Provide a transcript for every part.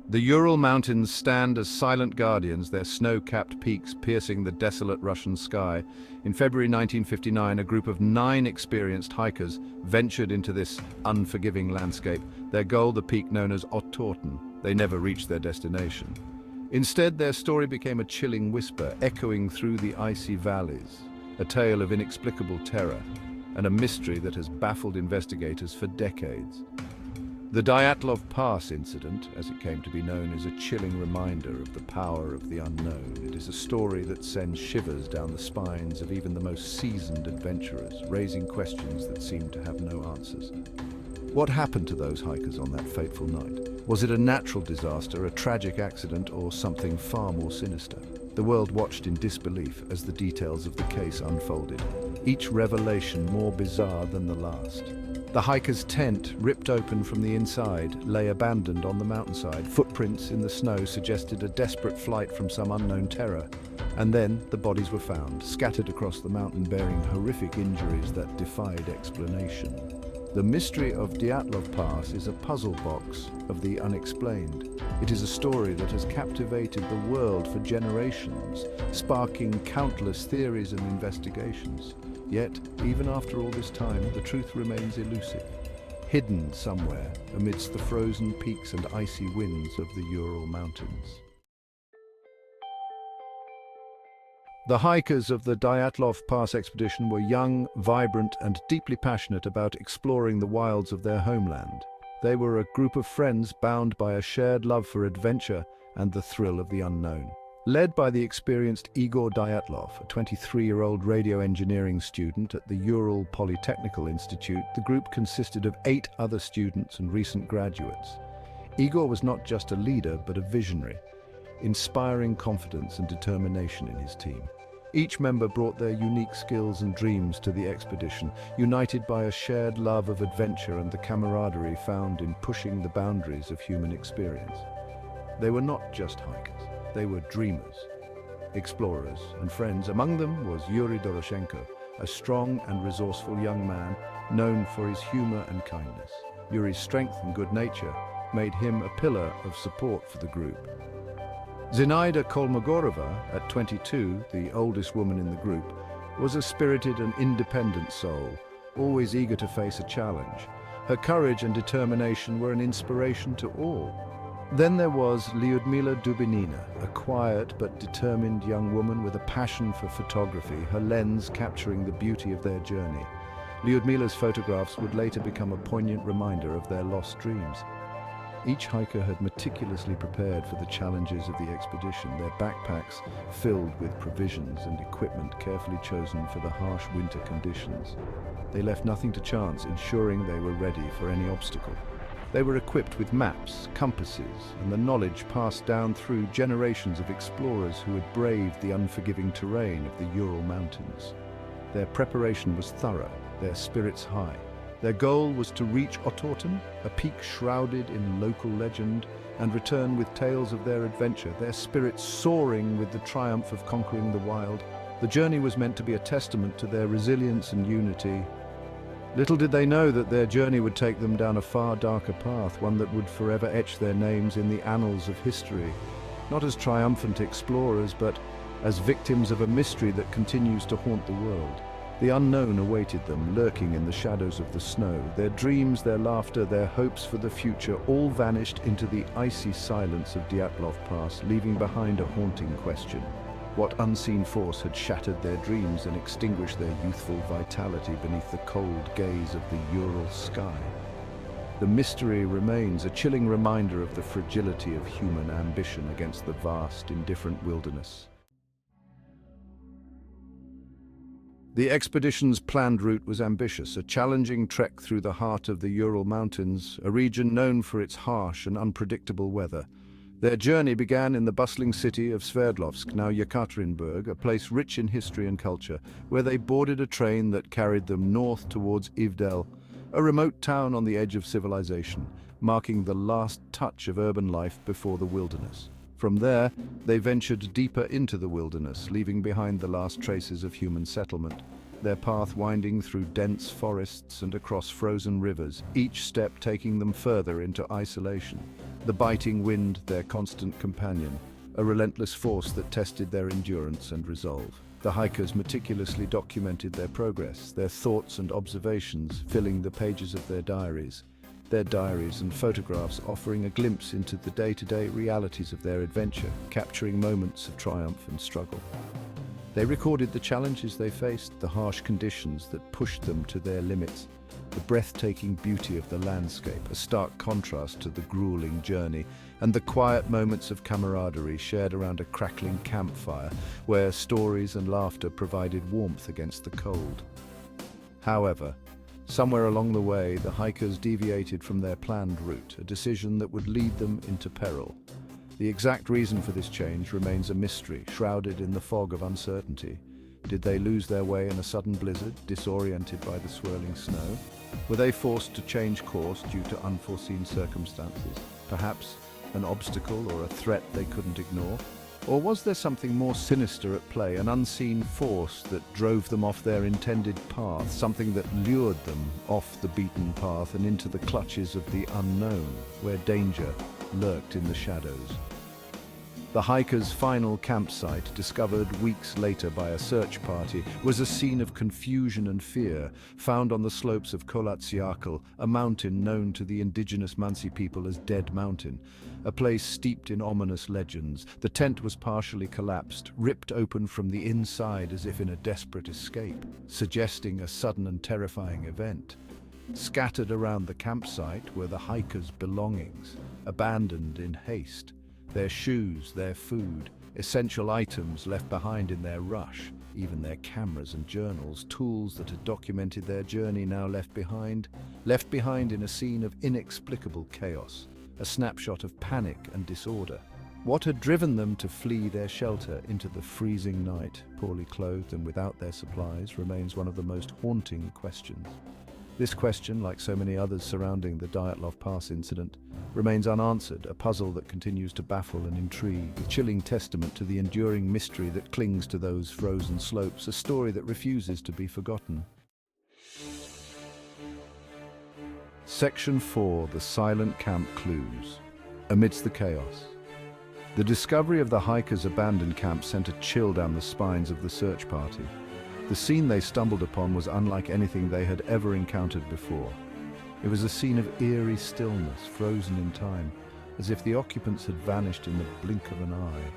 The Ural Mountains stand as silent guardians, their snow-capped peaks piercing the desolate Russian sky. In February 1959, a group of 9 experienced hikers ventured into this unforgiving landscape, their goal the peak known as Otorten. They never reached their destination. Instead, their story became a chilling whisper, echoing through the icy valleys, a tale of inexplicable terror and a mystery that has baffled investigators for decades. The Dyatlov Pass incident, as it came to be known, is a chilling reminder of the power of the unknown. It is a story that sends shivers down the spines of even the most seasoned adventurers, raising questions that seem to have no answers. What happened to those hikers on that fateful night? Was it a natural disaster, a tragic accident, or something far more sinister? The world watched in disbelief as the details of the case unfolded, each revelation more bizarre than the last. The hiker's tent, ripped open from the inside, lay abandoned on the mountainside. Footprints in the snow suggested a desperate flight from some unknown terror. And then the bodies were found, scattered across the mountain, bearing horrific injuries that defied explanation. The mystery of Dyatlov Pass is a puzzle box of the unexplained. It is a story that has captivated the world for generations, sparking countless theories and investigations. Yet, even after all this time, the truth remains elusive, hidden somewhere amidst the frozen peaks and icy winds of the Ural Mountains. The hikers of the Dyatlov Pass expedition were young, vibrant, and deeply passionate about exploring the wilds of their homeland. They were a group of friends bound by a shared love for adventure and the thrill of the unknown. Led by the experienced Igor Dyatlov, a 23-year-old radio engineering student at the Ural Polytechnical Institute, the group consisted of 8 other students and recent graduates. Igor was not just a leader, but a visionary, inspiring confidence and determination in his team. Each member brought their unique skills and dreams to the expedition, united by a shared love of adventure and the camaraderie found in pushing the boundaries of human experience. They were not just hikers. They were dreamers, explorers, and friends. Among them was Yuri Doroshenko, a strong and resourceful young man known for his humor and kindness. Yuri's strength and good nature made him a pillar of support for the group. Zinaida Kolmogorova, at 22, the oldest woman in the group, was a spirited and independent soul, always eager to face a challenge. Her courage and determination were an inspiration to all. Then there was Lyudmila Dubinina, a quiet but determined young woman with a passion for photography, her lens capturing the beauty of their journey. Lyudmila's photographs would later become a poignant reminder of their lost dreams. Each hiker had meticulously prepared for the challenges of the expedition, their backpacks filled with provisions and equipment carefully chosen for the harsh winter conditions. They left nothing to chance, ensuring they were ready for any obstacle. They were equipped with maps, compasses, and the knowledge passed down through generations of explorers who had braved the unforgiving terrain of the Ural Mountains. Their preparation was thorough, their spirits high. Their goal was to reach Otorten, a peak shrouded in local legend, and return with tales of their adventure, their spirits soaring with the triumph of conquering the wild. The journey was meant to be a testament to their resilience and unity. Little did they know that their journey would take them down a far darker path, one that would forever etch their names in the annals of history, not as triumphant explorers, but as victims of a mystery that continues to haunt the world. The unknown awaited them, lurking in the shadows of the snow. Their dreams, their laughter, their hopes for the future all vanished into the icy silence of Dyatlov Pass, leaving behind a haunting question. What unseen force had shattered their dreams and extinguished their youthful vitality beneath the cold gaze of the Ural sky? The mystery remains, a chilling reminder of the fragility of human ambition against the vast, indifferent wilderness. The expedition's planned route was ambitious, a challenging trek through the heart of the Ural Mountains, a region known for its harsh and unpredictable weather. Their journey began in the bustling city of Sverdlovsk, now Yekaterinburg, a place rich in history and culture, where they boarded a train that carried them north towards Ivdel, a remote town on the edge of civilization, marking the last touch of urban life before the wilderness. From there, they ventured deeper into the wilderness, leaving behind the last traces of human settlement, their path winding through dense forests and across frozen rivers, each step taking them further into isolation. The biting wind, their constant companion, a relentless force that tested their endurance and resolve. The hikers meticulously documented their progress, their thoughts and observations filling the pages of their diaries and photographs offering a glimpse into the day-to-day realities of their adventure, capturing moments of triumph and struggle. They recorded the challenges they faced, the harsh conditions that pushed them to their limits, the breathtaking beauty of the landscape, a stark contrast to the grueling journey, and the quiet moments of camaraderie shared around a crackling campfire where stories and laughter provided warmth against the cold. However, somewhere along the way, the hikers deviated from their planned route, a decision that would lead them into peril. The exact reason for this change remains a mystery, shrouded in the fog of uncertainty. Did they lose their way in a sudden blizzard, disoriented by the swirling snow? Were they forced to change course due to unforeseen circumstances? Perhaps an obstacle or a threat they couldn't ignore? Or was there something more sinister at play, an unseen force that drove them off their intended path, something that lured them off the beaten path and into the clutches of the unknown, where danger lurked in the shadows? The hikers' final campsite, discovered weeks later by a search party, was a scene of confusion and fear, found on the slopes of Kolatsiakal, a mountain known to the indigenous Mansi people as Dead Mountain, a place steeped in ominous legends. The tent was partially collapsed, ripped open from the inside as if in a desperate escape, suggesting a sudden and terrifying event. Scattered around the campsite were the hikers' belongings, abandoned in haste. Their shoes, their food, essential items left behind in their rush, even their cameras and journals, tools that had documented their journey now left behind in a scene of inexplicable chaos, a snapshot of panic and disorder. What had driven them to flee their shelter into the freezing night, poorly clothed and without their supplies, remains one of the most haunting questions. This question, like so many others surrounding the Dyatlov Pass incident, remains unanswered, a puzzle that continues to baffle and intrigue, a chilling testament to the enduring mystery that clings to those frozen slopes, a story that refuses to be forgotten. Section 4. The Silent Camp Clues. Amidst the chaos. The discovery of the hikers' abandoned camp sent a chill down the spines of the search party. The scene they stumbled upon was unlike anything they had ever encountered before. It was a scene of eerie stillness, frozen in time, as if the occupants had vanished in the blink of an eye.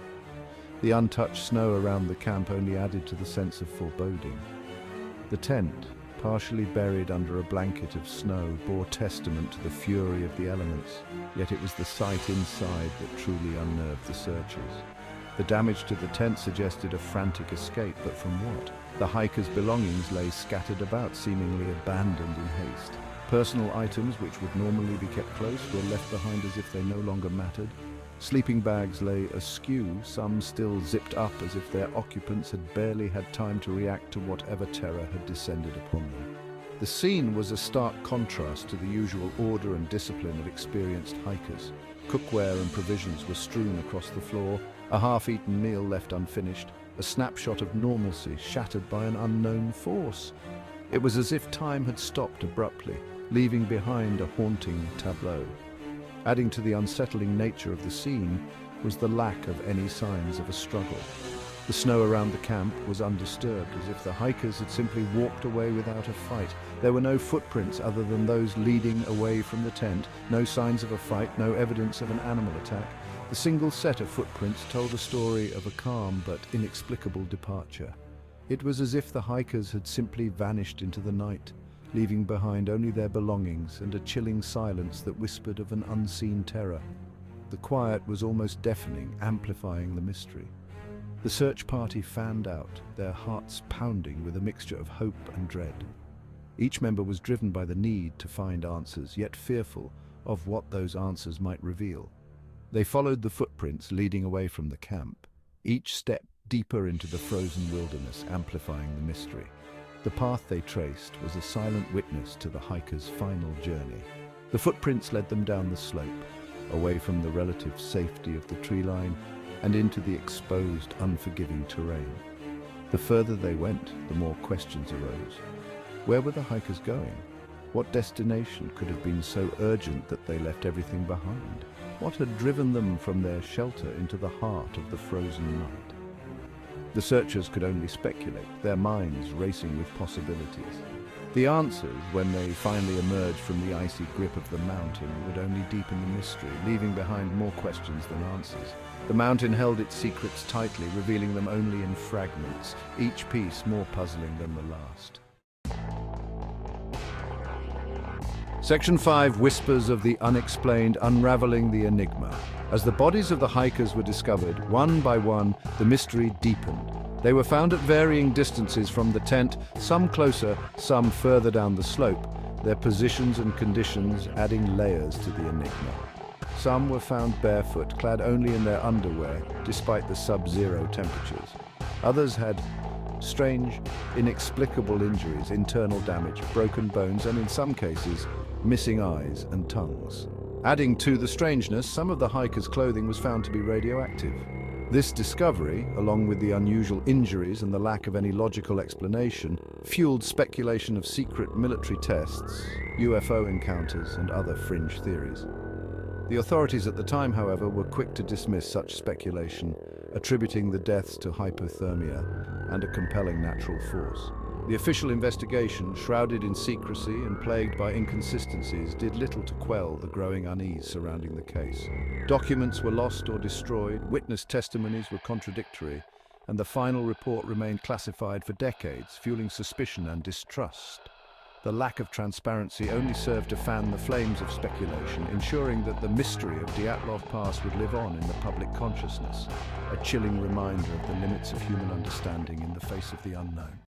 The untouched snow around the camp only added to the sense of foreboding. The tent, partially buried under a blanket of snow, bore testament to the fury of the elements, yet it was the sight inside that truly unnerved the searchers. The damage to the tent suggested a frantic escape, but from what? The hikers' belongings lay scattered about, seemingly abandoned in haste. Personal items which would normally be kept close were left behind as if they no longer mattered. Sleeping bags lay askew, some still zipped up as if their occupants had barely had time to react to whatever terror had descended upon them. The scene was a stark contrast to the usual order and discipline of experienced hikers. Cookware and provisions were strewn across the floor, a half-eaten meal left unfinished, a snapshot of normalcy shattered by an unknown force. It was as if time had stopped abruptly, leaving behind a haunting tableau. Adding to the unsettling nature of the scene was the lack of any signs of a struggle. The snow around the camp was undisturbed, as if the hikers had simply walked away without a fight. There were no footprints other than those leading away from the tent, no signs of a fight, no evidence of an animal attack. The single set of footprints told a story of a calm but inexplicable departure. It was as if the hikers had simply vanished into the night, leaving behind only their belongings and a chilling silence that whispered of an unseen terror. The quiet was almost deafening, amplifying the mystery. The search party fanned out, their hearts pounding with a mixture of hope and dread. Each member was driven by the need to find answers, yet fearful of what those answers might reveal. They followed the footprints leading away from the camp, each step deeper into the frozen wilderness, amplifying the mystery. The path they traced was a silent witness to the hikers' final journey. The footprints led them down the slope, away from the relative safety of the tree line and into the exposed, unforgiving terrain. The further they went, the more questions arose. Where were the hikers going? What destination could have been so urgent that they left everything behind? What had driven them from their shelter into the heart of the frozen night? The searchers could only speculate, their minds racing with possibilities. The answers, when they finally emerged from the icy grip of the mountain, would only deepen the mystery, leaving behind more questions than answers. The mountain held its secrets tightly, revealing them only in fragments, each piece more puzzling than the last. Section 5, Whispers of the Unexplained, Unraveling the Enigma. As the bodies of the hikers were discovered, one by one, the mystery deepened. They were found at varying distances from the tent, some closer, some further down the slope, their positions and conditions adding layers to the enigma. Some were found barefoot, clad only in their underwear, despite the sub-zero temperatures. Others had strange, inexplicable injuries, internal damage, broken bones, and in some cases, missing eyes and tongues. Adding to the strangeness, some of the hikers' clothing was found to be radioactive. This discovery, along with the unusual injuries and the lack of any logical explanation, fueled speculation of secret military tests, UFO encounters, and other fringe theories. The authorities at the time, however, were quick to dismiss such speculation, attributing the deaths to hypothermia and a compelling natural force. The official investigation, shrouded in secrecy and plagued by inconsistencies, did little to quell the growing unease surrounding the case. Documents were lost or destroyed, witness testimonies were contradictory, and the final report remained classified for decades, fueling suspicion and distrust. The lack of transparency only served to fan the flames of speculation, ensuring that the mystery of Dyatlov Pass would live on in the public consciousness, a chilling reminder of the limits of human understanding in the face of the unknown.